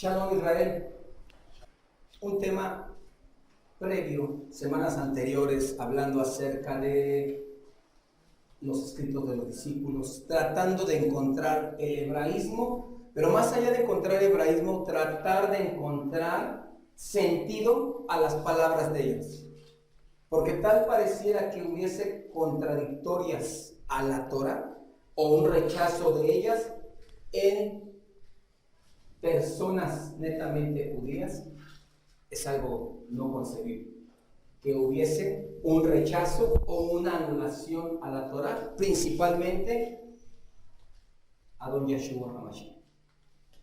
Shalom Israel, un tema previo, semanas anteriores, hablando acerca de los escritos de los discípulos, tratando de encontrar el hebraísmo, pero más allá de encontrar el hebraísmo, tratar de encontrar sentido a las palabras de ellos. Porque tal pareciera que hubiese contradictorias a la Torah o un rechazo de ellas en personas netamente judías, es algo no concebible. Que hubiese un rechazo o una anulación a la Torah, principalmente a don Yeshua HaMashiach.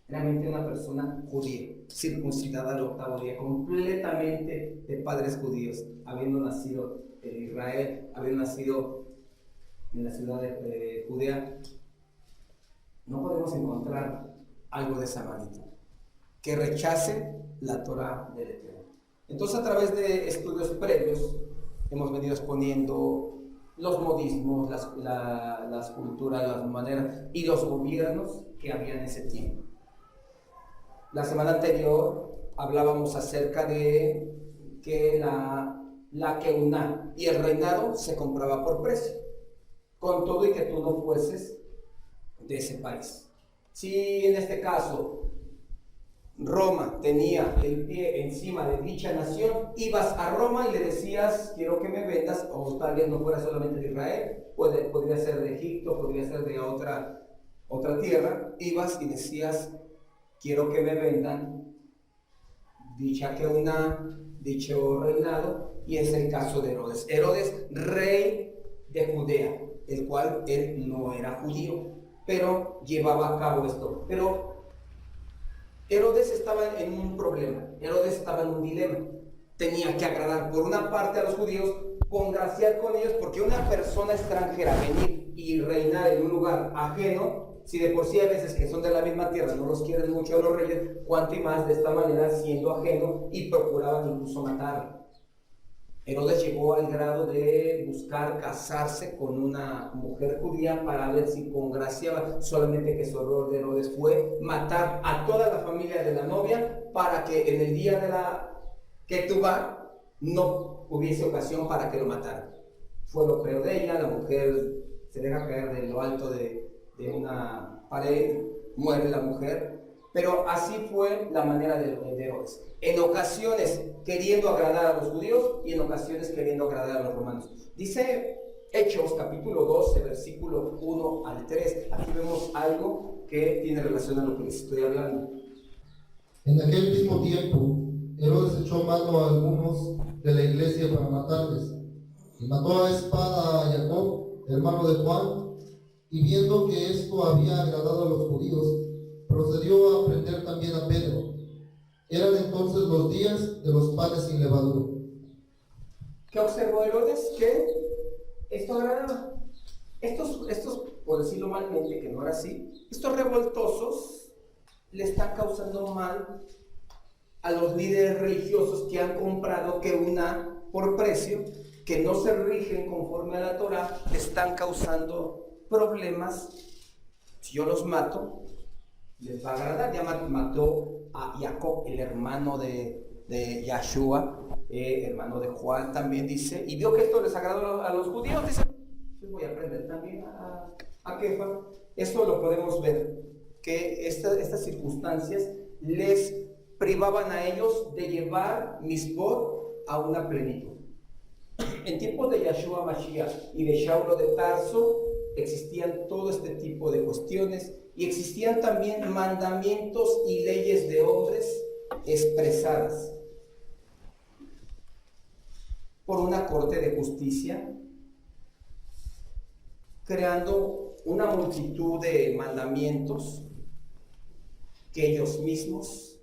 Realmente una persona judía, circuncidada al octavo día, completamente de padres judíos, habiendo nacido en Israel, habiendo nacido en la ciudad de Judea, no podemos encontrar algo de esa magnitud, que rechace la Torah del Eterno. Entonces, a través de estudios previos, hemos venido exponiendo los modismos, las culturas, las maneras y los gobiernos que había en ese tiempo. La semana anterior hablábamos acerca de que la keuná y el reinado se compraba por precio, con todo y que tú no fueses de ese país. Si en este caso Roma tenía el pie encima de dicha nación, ibas a Roma y le decías, quiero que me vendas, o tal vez no fuera solamente de Israel, podría ser de Egipto, podría ser de otra tierra, ibas y decías, quiero que me vendan dicha keuná, dicho reinado, y es el caso de Herodes. Herodes, rey de Judea, el cual él no era judío, pero llevaba a cabo esto. Pero Herodes estaba en un problema, Herodes estaba en un dilema. Tenía que agradar por una parte a los judíos, congraciar con ellos, porque una persona extranjera venir y reinar en un lugar ajeno, si de por sí hay veces que son de la misma tierra, no los quieren mucho a los reyes, cuanto y más de esta manera siendo ajeno, y procuraban incluso matarlo. Herodes llegó al grado de buscar casarse con una mujer judía para ver si congraciaba, solamente que su error de Herodes fue matar a toda la familia de la novia para que en el día de la Ketubá no hubiese ocasión para que lo mataran. Fue lo peor de ella, la mujer se deja caer de lo alto de una pared, muere la mujer. Pero así fue la manera de Herodes. En ocasiones queriendo agradar a los judíos y en ocasiones queriendo agradar a los romanos. Dice Hechos capítulo 12, versículo 1 al 3. Aquí vemos algo que tiene relación a lo que les estoy hablando. En aquel mismo tiempo, Herodes echó mano a algunos de la iglesia para matarles, y mató a espada a Jacob, hermano de Juan, y viendo que esto había agradado a los judíos, procedió a prender también a Pedro. Eran entonces los días de los panes sin levadura. ¿Qué observó Herodes? Que esto agradaba. Estos, por decirlo malmente, que no era así, estos revoltosos le están causando mal a los líderes religiosos que han comprado keuná por precio, que no se rigen conforme a la Torah, están causando problemas. Si yo los mato, les va a agradar. Ya mató a Jacob, el hermano de Yeshua, hermano de Juan también, dice, y vio que esto les agradó a los judíos, dice, pues voy a aprender también a Kefa. Esto lo podemos ver, que estas circunstancias les privaban a ellos de llevar misbot a una plenitud. En tiempos de Yeshua Mashiach y de Saulo de Tarso existían todo este tipo de cuestiones y existían también mandamientos y leyes de hombres expresadas por una corte de justicia, creando una multitud de mandamientos que ellos mismos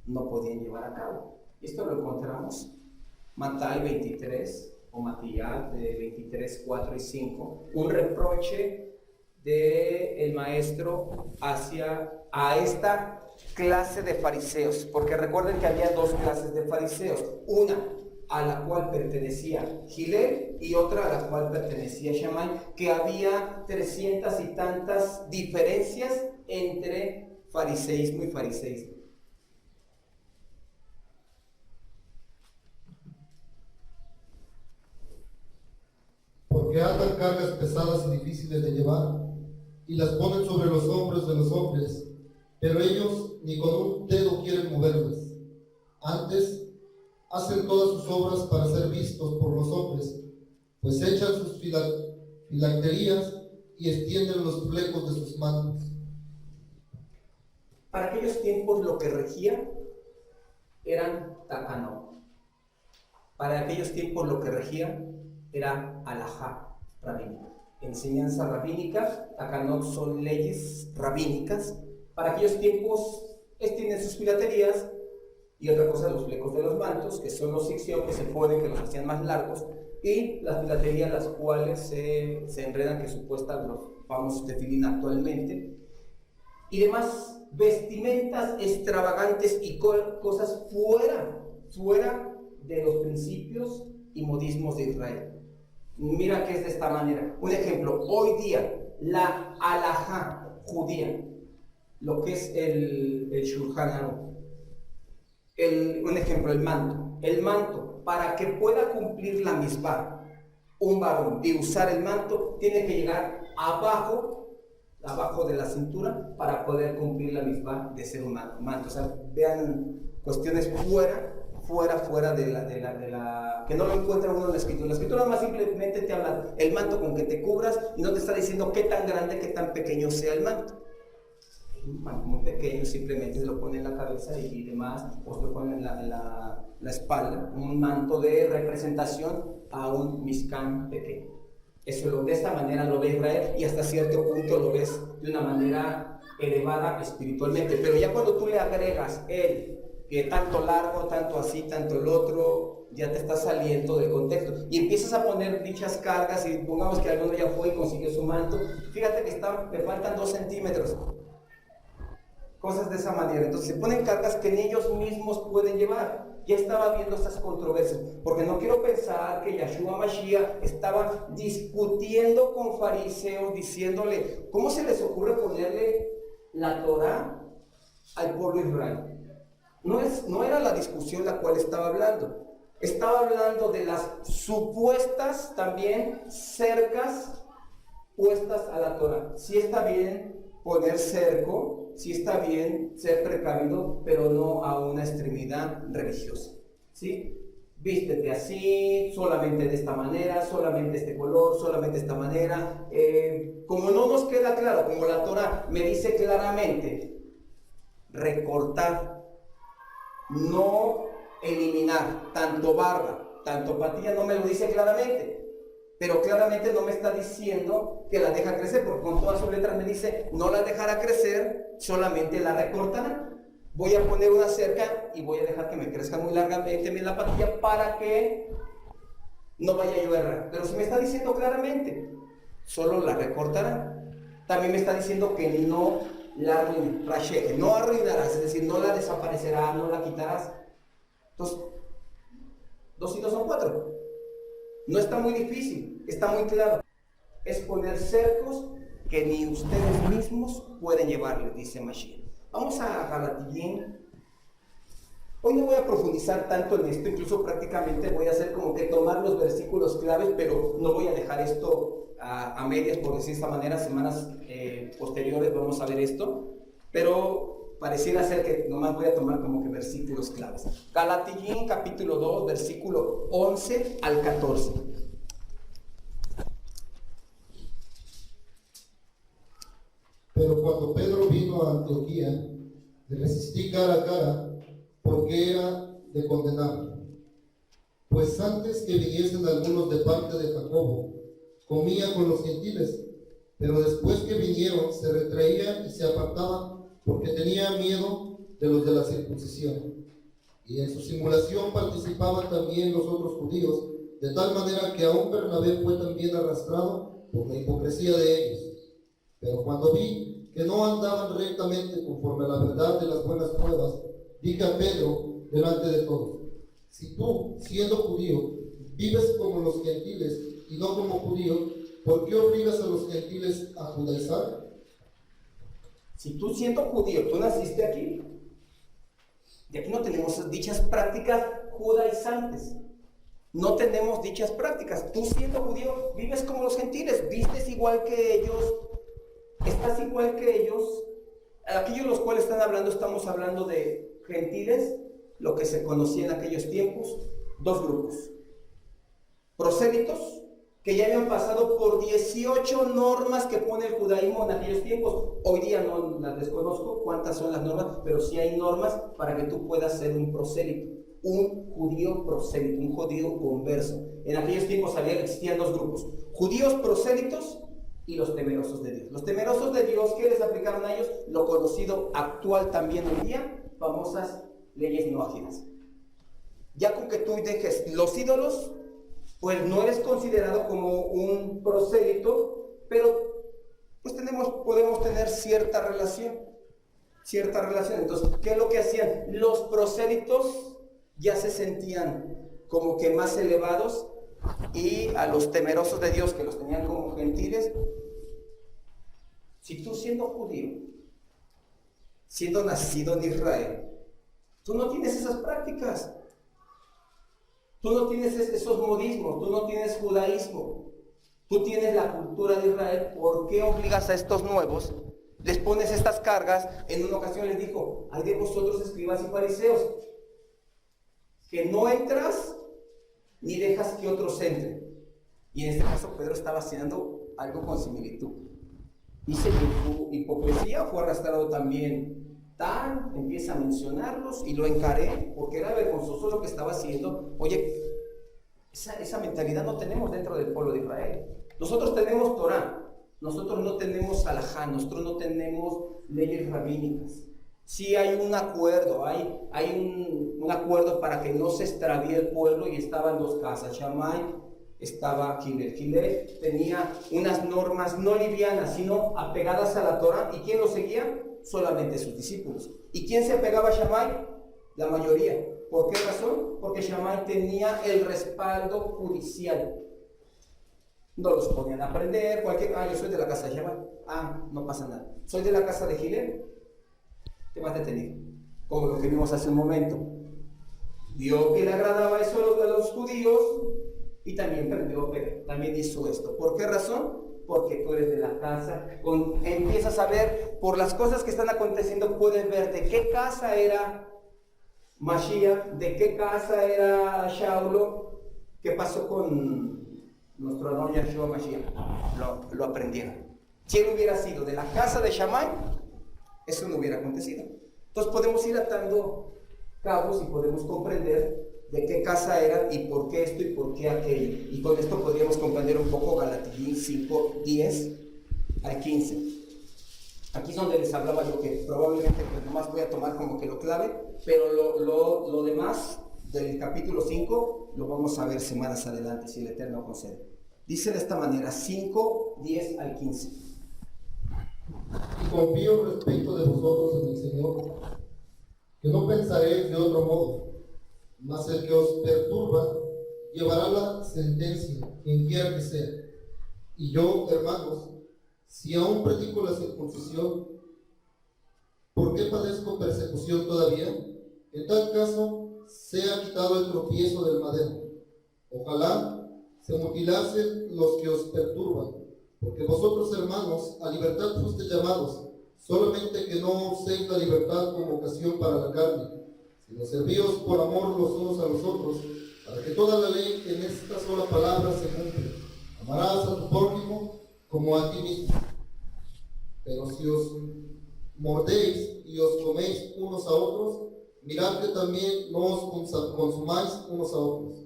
no podían llevar a cabo. Esto lo encontramos Mateo 23 o Matías de 23, 4 y 5, un reproche del maestro a esta clase de fariseos, porque recuerden que había dos clases de fariseos, una a la cual pertenecía Gilel y otra a la cual pertenecía Shammai, que había 300 y tantas diferencias entre fariseísmo y fariseísmo. porque atan cargas pesadas y difíciles de llevar, y las ponen sobre los hombros de los hombres, pero ellos ni con un dedo quieren moverlas. Antes, hacen todas sus obras para ser vistos por los hombres, pues echan sus filacterías y extienden los flecos de sus mantos. Para aquellos tiempos lo que regía eran takanot. Para aquellos tiempos lo que regía era alajá rabínica, enseñanza rabínica. Takanot son leyes rabínicas. Para aquellos tiempos tienen sus filaterías y otra cosa los flecos de los mantos, que son los sicción que se ponen, que los hacían más largos, y las filaterías las cuales se enredan, que supuestas los vamos tefilín actualmente, y demás vestimentas extravagantes y cosas fuera de los principios y modismos de Israel. Mira que es de esta manera. Un ejemplo, hoy día la alajá judía, lo que es el Shulchan Aruch, un ejemplo, el manto, para que pueda cumplir la misbah, un varón de usar el manto, tiene que llegar abajo de la cintura para poder cumplir la misbah de ser un manto. O sea, vean cuestiones fuera de la que no lo encuentra uno en la escritura. La escritura más simplemente te habla el manto con que te cubras y no te está diciendo qué tan grande, qué tan pequeño sea el manto. Un manto muy pequeño, simplemente se lo pone en la cabeza y demás, o se lo pone en la espalda, un manto de representación a un mishkan pequeño. Eso de esta manera lo ve Israel, y hasta cierto punto lo ves de una manera elevada espiritualmente. Pero ya cuando tú le agregas que tanto largo, tanto así, tanto el otro, ya te está saliendo del contexto y empiezas a poner dichas cargas, y pongamos que alguno ya fue y consiguió su manto, fíjate que me faltan 2 centímetros, cosas de esa manera. Entonces se ponen cargas que ni ellos mismos pueden llevar. Ya estaba viendo estas controversias, porque no quiero pensar que Yahshua Mashiach estaba discutiendo con fariseos, diciéndole, ¿cómo se les ocurre ponerle la Torah al pueblo de Israel? No era la discusión la cual estaba hablando. Estaba hablando de las supuestas también cercas puestas a la Torah. Sí está bien poner cerco, sí está bien ser precavido, pero no a una extremidad religiosa, ¿sí? Vístete así, solamente de esta manera, solamente este color, solamente esta manera. Como no nos queda claro, como la Torah me dice claramente, recortar, no eliminar, tanto barba, tanto patilla, no me lo dice claramente. Pero claramente no me está diciendo que la deja crecer, porque con todas sus letras me dice, no la dejará crecer, solamente la recortará. Voy a poner una cerca y voy a dejar que me crezca muy largamente la patilla para que no vaya yo a errar. Pero si me está diciendo claramente, solo la recortará. También me está diciendo que no la no arruinarás, es decir, no la desaparecerá, no la quitarás. Entonces, 2 y 2 son 4. No está muy difícil, está muy claro. Es poner cercos que ni ustedes mismos pueden llevarle, dice Mashiach. Vamos a Galatillín. Hoy no voy a profundizar tanto en esto, incluso prácticamente voy a hacer como que tomar los versículos claves, pero no voy a dejar esto a medias, por decir de esta manera. Semanas posteriores vamos a ver esto, pero pareciera ser que nomás voy a tomar como que versículos claves. Galatillín capítulo 2, versículo 11 al 14. Pero cuando Pedro vino a Antioquía, le resistí cara a cara, porque era de condenarlo. Pues antes que viniesen algunos de parte de Jacobo, comía con los gentiles, pero después que vinieron se retraía y se apartaba, porque tenía miedo de los de la circuncisión. Y en su simulación participaban también los otros judíos, de tal manera que aún Bernabé fue también arrastrado por la hipocresía de ellos. Pero cuando vi que no andaban rectamente conforme a la verdad de las buenas nuevas, dije a Pedro delante de todos: si tú, siendo judío, vives como los gentiles y no como judío, ¿por qué obligas a los gentiles a judaizar? Si tú, siendo judío, tú naciste aquí, y aquí no tenemos dichas prácticas judaizantes. no tenemos dichas prácticas. Tú siendo judío vives como los gentiles, vistes igual que ellos, estás igual que ellos. Aquellos los cuales están hablando, estamos hablando de gentiles, lo que se conocía en aquellos tiempos, dos grupos. Prosélitos, que ya habían pasado por 18 normas que pone el judaísmo en aquellos tiempos. Hoy día no las desconozco cuántas son las normas, pero sí hay normas para que tú puedas ser un prosélito, un judío prosélito, un judío converso. En aquellos tiempos existían dos grupos: judíos prosélitos y los temerosos de Dios. Los temerosos de Dios, ¿qué les aplicaron a ellos? Lo conocido actual también hoy día, famosas leyes noajinas. Ya con que tú dejes los ídolos, pues no eres considerado como un prosélito, pero pues podemos tener cierta relación. Entonces, ¿qué es lo que hacían? Los prosélitos ya se sentían como que más elevados, y a los temerosos de Dios, que los tenían como gentiles, si tú siendo judío, siendo nacido en Israel, tú no tienes esas prácticas. Tú no tienes esos modismos, tú no tienes judaísmo, tú tienes la cultura de Israel. ¿Por qué obligas a estos nuevos? Les pones estas cargas. En una ocasión les dijo: hay de vosotros, escribas y fariseos, que no entras ni dejas que otros entren. Y en este caso Pedro estaba haciendo algo con similitud. Dice que su hipocresía fue arrastrado también. Empieza a mencionarlos y lo encaré porque era vergonzoso lo que estaba haciendo. Oye, esa mentalidad no tenemos dentro del pueblo de Israel. Nosotros tenemos Torah, nosotros no tenemos halajá, nosotros no tenemos leyes rabínicas. Sí hay un acuerdo, hay un acuerdo para que no se extravíe el pueblo, y estaban dos casas, Shammai, estaba Hillel. Hillel tenía unas normas no livianas, sino apegadas a la Torah. ¿Y quién lo seguía? Solamente sus discípulos. ¿Y quién se apegaba a Shammai? La mayoría. ¿Por qué razón? Porque Shammai tenía el respaldo judicial. No los podían aprender, yo soy de la casa de Shammai, no pasa nada. Soy de la casa de Hillel, te vas detenido. Como lo que vimos hace un momento. Vio que le agradaba eso a los judíos y también prendió Pedro, también hizo esto. ¿Por qué razón? Porque tú eres de la casa. Empiezas a ver por las cosas que están aconteciendo, puedes ver de qué casa era Mashiach, de qué casa era Shaulo. ¿Qué pasó con nuestro Adón Yahshua Mashiach? Lo aprendieron. Si él hubiera sido de la casa de Shammai, eso no hubiera acontecido. Entonces podemos ir atando cabos y podemos comprender de qué casa eran y por qué esto y por qué aquello. Y con esto podríamos comprender un poco Galatín 5, 10 al 15. Aquí es donde les hablaba yo, que probablemente pues nomás voy a tomar como que lo clave, pero lo demás del capítulo 5 lo vamos a ver semanas adelante, si el Eterno concede. Dice de esta manera, 5, 10 al 15. Y confío respecto de vosotros en el Señor, que no pensaréis de otro modo, mas el que os perturba llevará la sentencia, quien quiera que sea. Y yo, hermanos, si aún predico la circuncisión, ¿por qué padezco persecución todavía? En tal caso, sea quitado el tropiezo del madero. Ojalá se mutilasen los que os perturban, porque vosotros, hermanos, a libertad fuisteis llamados, solamente que no uséis la libertad como ocasión para la carne, sino servíos por amor los unos a los otros, para que toda la ley en esta sola palabra se cumpla: amarás a tu prójimo como a ti mismo. Pero si os mordéis y os coméis unos a otros, mirad que también no os consumáis unos a otros.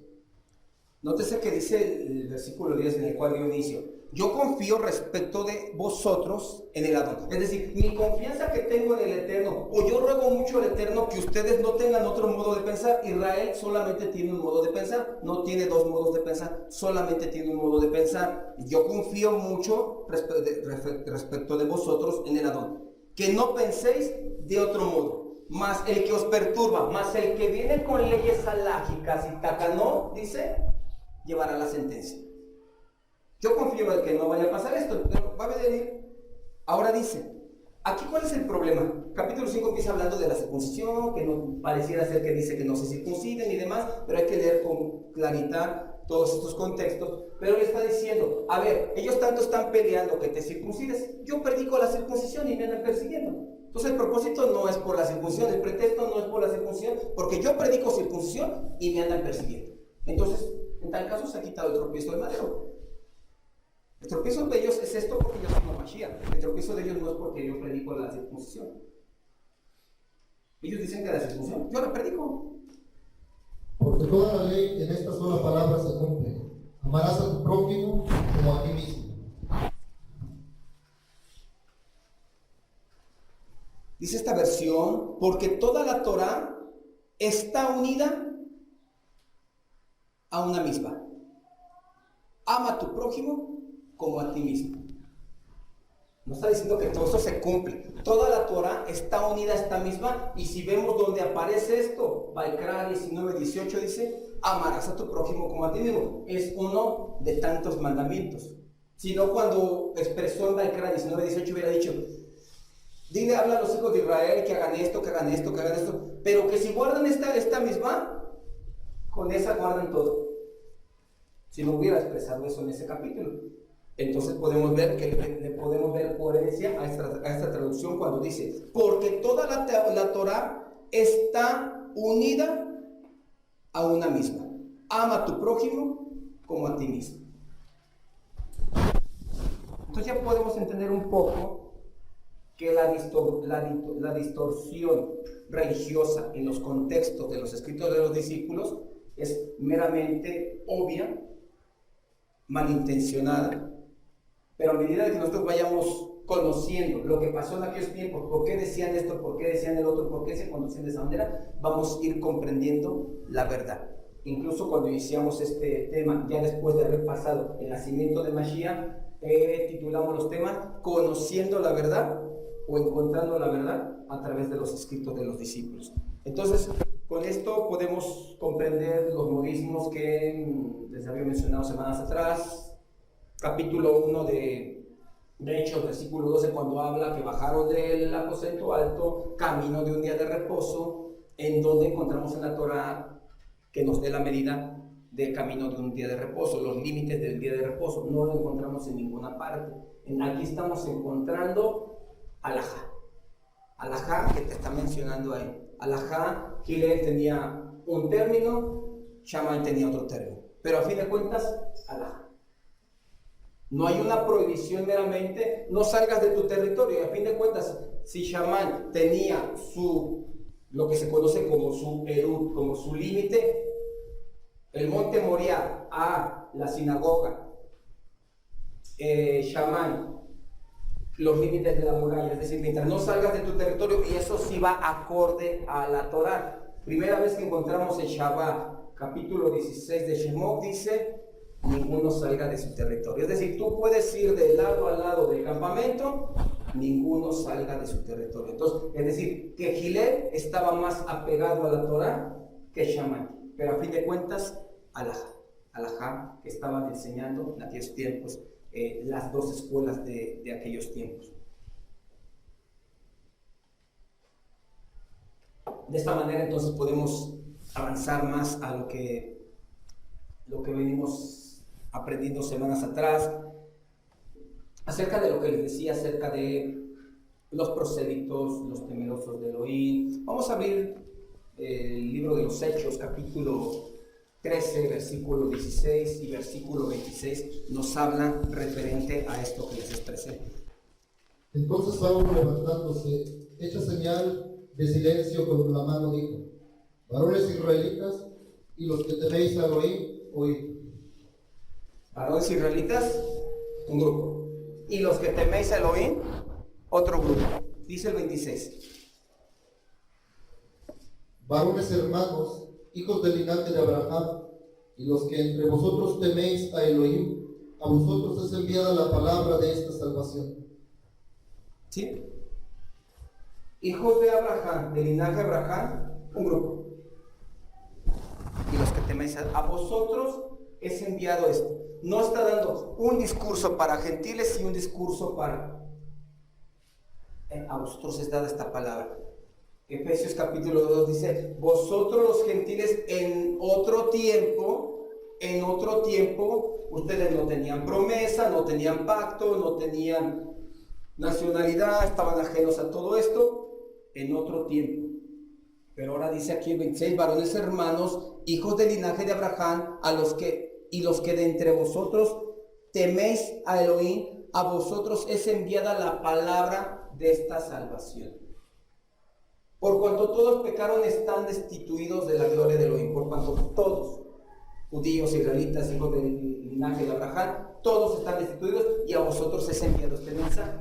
Nótese que dice el versículo 10 en el cual dio inicio: yo confío respecto de vosotros en el Adón. Es decir, mi confianza que tengo en el Eterno, o yo ruego mucho al Eterno que ustedes no tengan otro modo de pensar. Israel solamente tiene un modo de pensar, no tiene dos modos de pensar, solamente tiene un modo de pensar. Yo confío mucho respecto de vosotros en el Adón, que no penséis de otro modo. Más el que os perturba, más el que viene con leyes alágicas y tacanó, dice, llevará la sentencia. Yo confío en que no vaya a pasar esto, pero va a venir. Ahora dice, Aquí, ¿cuál es el problema? Capítulo 5 empieza hablando de la circuncisión, que no pareciera ser que dice que no se circunciden y demás, pero hay que leer con claridad todos estos contextos. Pero le está diciendo, a ver, ellos tanto están peleando que te circuncides, yo predico la circuncisión y me andan persiguiendo. Entonces el propósito no es por la circuncisión, el pretexto no es por la circuncisión, porque yo predico circuncisión y me andan persiguiendo. Entonces, en tal caso se ha quitado el tropiezo de madero. El tropiezo de ellos es esto porque yo soy Mashiach. El tropiezo de ellos no es porque yo predico la circuncisión. Ellos dicen que la circuncisión, yo la predico. Porque toda la ley en esta sola palabra se cumple. Amarás a tu prójimo como a ti mismo. Dice esta versión, porque toda la Torá está unida a una misma. Ama a tu prójimo como a ti mismo. No está diciendo que todo eso se cumple. Toda la Torá está unida a esta misma, y si vemos donde aparece esto, Baikra 19:18 dice, amarás a tu prójimo como a ti mismo. Es uno de tantos mandamientos. Si no, cuando expresó en Baikra 19:18 hubiera dicho, dile, habla a los hijos de Israel que hagan esto, que hagan esto, que hagan esto, pero que si guardan esta misma, con esa guardan todo. Si no hubiera expresado eso en ese capítulo, entonces podemos ver que le podemos ver coherencia a esta traducción cuando dice, porque toda la Torá está unida a una misma. Ama a tu prójimo como a ti mismo. Entonces ya podemos entender un poco que la distorsión religiosa en los contextos de los escritos de los discípulos es meramente obvia, malintencionada, pero a medida que nosotros vayamos conociendo lo que pasó en aquellos tiempos, por qué decían esto, por qué decían el otro, por qué se conducían de esa manera, vamos a ir comprendiendo la verdad. Incluso cuando iniciamos este tema, ya después de haber pasado el nacimiento de Mashiach, titulamos los temas Conociendo la verdad o Encontrando la verdad a través de los escritos de los discípulos. Entonces, con esto podemos comprender los modismos que les había mencionado semanas atrás. Capítulo 1 de Hechos, versículo 12, cuando habla que bajaron del aposento alto, camino de un día de reposo, en donde encontramos en la Torá que nos dé la medida de camino de un día de reposo, los límites del día de reposo. No lo encontramos en ninguna parte. Aquí estamos encontrando alajá. Alajá que te está mencionando ahí. Alajá, Hillel tenía un término, Shammai tenía otro término. Pero a fin de cuentas, alajá. No hay una prohibición meramente, no salgas de tu territorio. Y a fin de cuentas, si Shammai tenía lo que se conoce como su erut, como su límite, el monte Moriah a la sinagoga, Shammai, los límites de la muralla, es decir, mientras no salgas de tu territorio, y eso sí va acorde a la Torá. Primera vez que encontramos en Shabbat, capítulo 16 de Shemot, dice, ninguno salga de su territorio. Es decir, tú puedes ir de lado a lado del campamento, ninguno salga de su territorio. Entonces, es decir, que Hillel estaba más apegado a la Torá que Shammai, pero a fin de cuentas, alajá, que estaban enseñando en aquellos tiempos las dos escuelas de aquellos tiempos. De esta manera entonces podemos avanzar más a lo que venimos aprendiendo semanas atrás, acerca de lo que les decía, acerca de los prosélitos, los temerosos de Elohim. Vamos a abrir el libro de los Hechos, capítulo 13, versículo 16 y versículo 26 nos hablan referente a esto que les expresé. Entonces Saulo, levantándose, hecha señal de silencio con la mano, dijo: varones israelitas y los que teméis a Elohim, oíd. Varones israelitas, un grupo, y los que teméis a Elohim, otro grupo. Dice el 26. Varones hermanos, hijos del linaje de Abraham, y los que entre vosotros teméis a Elohim, a vosotros es enviada la palabra de esta salvación. ¿Sí? Hijos de Abraham, del linaje de Abraham, un grupo. Y los que teméis a vosotros es enviado esto. No está dando un discurso para gentiles y un discurso para a vosotros es dada esta palabra. Efesios capítulo 2 dice, vosotros los gentiles en otro tiempo, ustedes no tenían promesa, no tenían pacto, no tenían nacionalidad, estaban ajenos a todo esto, en otro tiempo. Pero ahora dice aquí el 26, varones hermanos, hijos del linaje de Abraham, los que de entre vosotros teméis a Elohim, a vosotros es enviada la palabra de esta salvación. Por cuanto todos pecaron, están destituidos de la gloria de Elohim. Por cuanto todos, judíos, israelitas, hijos del linaje de Abraham, todos están destituidos y a vosotros es enviado este mensaje.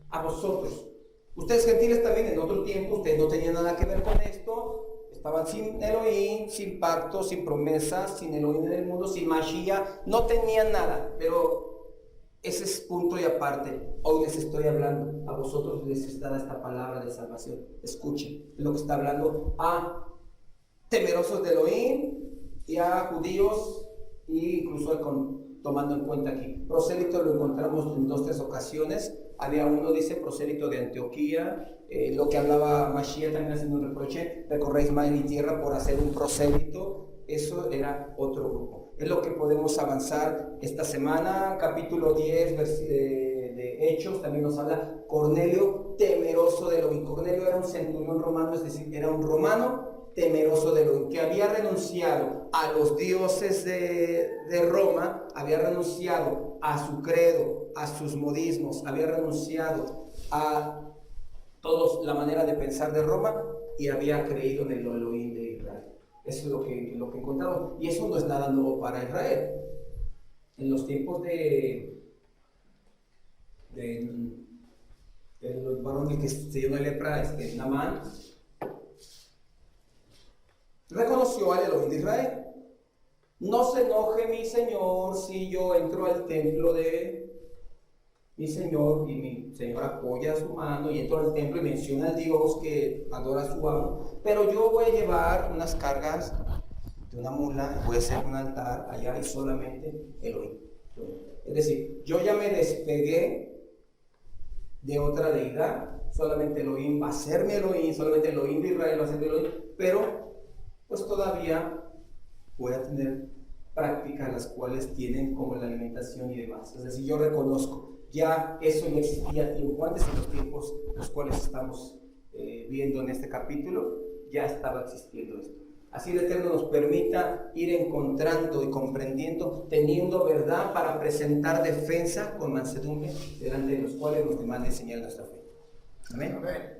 A vosotros. Ustedes gentiles también en otro tiempo, ustedes no tenían nada que ver con esto, estaban sin Elohim, sin pacto, sin promesas, sin Elohim en el mundo, sin Mashiach, no tenían nada, pero ese es punto y aparte. Hoy les estoy hablando, a vosotros les está dada esta palabra de salvación. Escuchen, es lo que está hablando a temerosos de Elohim y a judíos, e incluso tomando en cuenta aquí. Prosélito lo encontramos en 2 o 3 ocasiones. Había uno, dice, prosélito de Antioquía, lo que hablaba Mashiach también haciendo un reproche, recorréis mar y tierra por hacer un prosélito. Eso era otro grupo. Es lo que podemos avanzar esta semana. Capítulo 10 de Hechos también nos habla Cornelio, temeroso de Elohim. Cornelio era un centurión romano, es decir, era un romano temeroso de Elohim, que había renunciado a los dioses de Roma, había renunciado a su credo, a sus modismos, había renunciado a toda la manera de pensar de Roma y había creído en el Elohim de Israel. Eso es lo que encontramos. Y eso no es nada nuevo para Israel. En los tiempos de los varones que se llenó de lepra, Naamán, reconoció al Elohim de Israel. No se enoje mi Señor si yo entro al templo de mi Señor y mi Señor apoya su mano y entro al templo y menciona al Dios que adora a su amo, pero yo voy a llevar unas cargas de una mula, voy a hacer un altar allá y solamente Elohim. Es decir, yo ya me despegué de otra deidad, solamente Elohim va a ser mi Elohim, solamente Elohim de Israel va a ser mi Elohim, pero pues todavía voy a tener prácticas las cuales tienen como la alimentación y demás. Es decir, yo reconozco, ya eso ya existía tiempo antes, en los tiempos los cuales estamos viendo en este capítulo, ya estaba existiendo esto. Así el Eterno nos permita ir encontrando y comprendiendo, teniendo verdad para presentar defensa con mansedumbre delante de los cuales nos demanda enseñar nuestra fe. Amén. Amén.